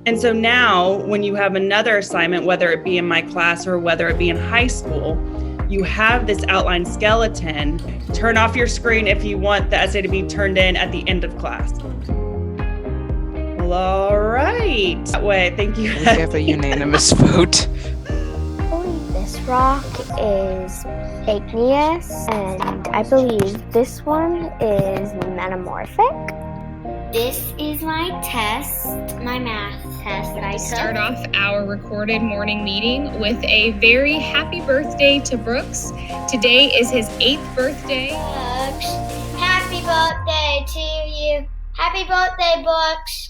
And so now when you have another assignment, whether it be in my class or whether it be in high school, you have this outline skeleton. Turn off your screen if you want the essay to be turned in at the end of class. Well, all right. That way, thank you. We have a unanimous vote. This rock is igneous, and I believe this one is metamorphic. This is my test, my math test that I took. Start off our recorded morning meeting with a very happy birthday to Brooks. Today is his 8th birthday. Brooks, happy birthday to you. Happy birthday, Brooks.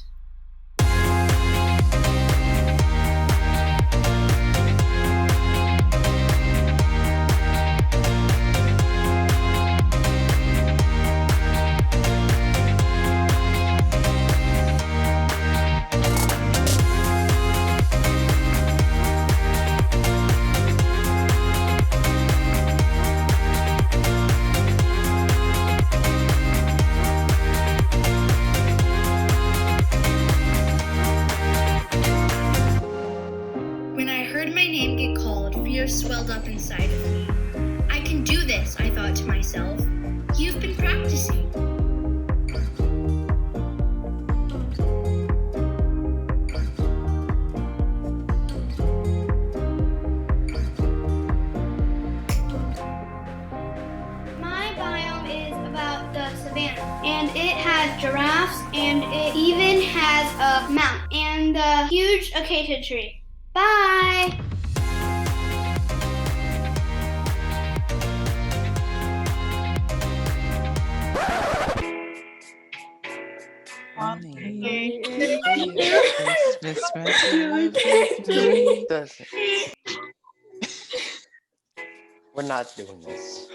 When I heard my name get called, fear swelled up inside of me. I can do this, I thought to myself. You've been practicing. My biome is about the savannah, and it has giraffes, and it even has a mountain and a huge acacia tree. Bye! We're not doing this.